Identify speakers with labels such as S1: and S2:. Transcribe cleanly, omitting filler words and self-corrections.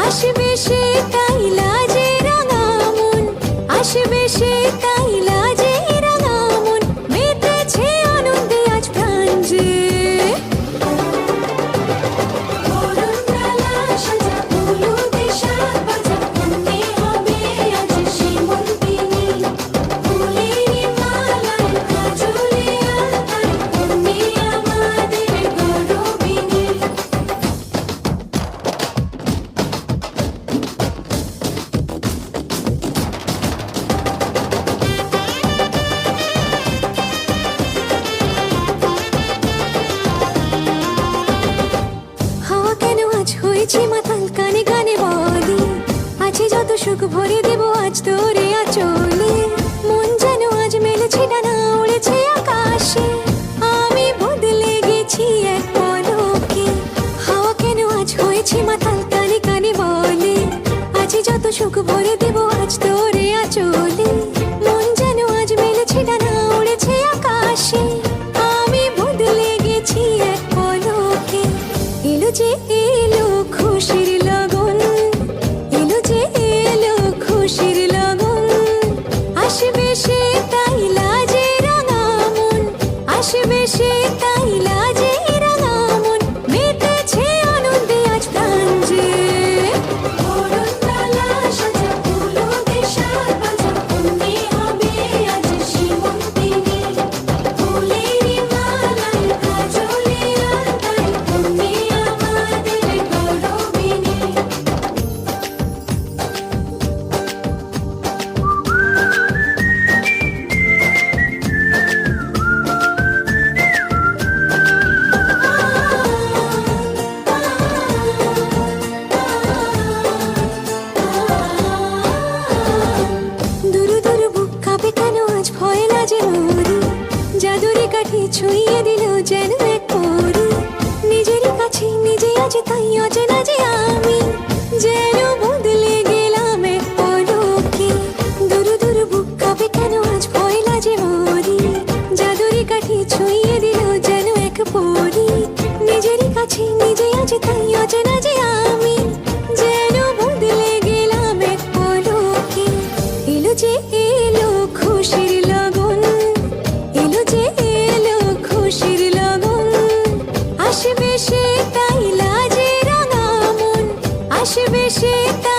S1: আসবে সে তাই লাজে রাঙা মন, আসবে সে তাই লাজে রাঙা মন, মেতেছে আনন্দে আজ প্রাণ যে। বরণডালা সাজা হলুদে সাজ বাজা, মনে হবে আজ শিমুল পিনি, ফুলেরই মালায় কাজলে আলতায়, মনে আমাদের গরবিনী। হাওয়া কেন আজ হয়েছে মাতাল, কানে কানে বলি আছে যত সুখ ভরে দেব আজ তোরে আঁচলে। মন যেন আজ মেলেছে ডানা, উড়েছে আকাশে, আমি বদলে গেছি এক পলকে। হাওয়া কেন আজ হয়েছে মাতাল, কানে কানে বলে আছে যত সুখ ভরে দেব আজ তোরে আঁচলে। মন যেন আজ মেলেছে ডানা, উড়েছে আকাশে, আমি বদলে গেছি এক পলকে। এলো যে এলো খুশির লগন, এলো যে এলো খুশির লগন, আসবে সে তাই লাজে রাঙা মন, আসবে সে তাই লাজে রাঙা মন, মেতেছে আনন্দে আজ প্রাণ যে। বরণডালা সাজা হলুদে সাজ বাজা, মনে হবে আজ শিমুল পিনি, ফুলেরই মালায় কাজলে আলতায়, মনে আমাদের গরবিনী। দুরু দুরু বুক কাঁপে কেন আজ ভয় লাজে মরি, জাদুরি কাঠি ছুঁয়ে দিল যেন এক পরি, নিজেরই কাছে নিজে আজ তাই অচেনা যে আমি, যেন বদলে গেলাম এক পলকে। দুরু দুরু বুক কাঁপে কেন আজ ভয় লাজে মরি, জাদুরি কাঠি ছুঁয়ে দিল যেন এক পরি, নিজেরই কাছে নিজে আজ তাই অচেনা যে আমি, যেন বদলে গেলাম এক পলকে। এলো যে এলো খুশির লগন, এলো যে এলো খুশির লগন, আসবে সে তাই লাজে রাঙা মন, আসবে সে তাই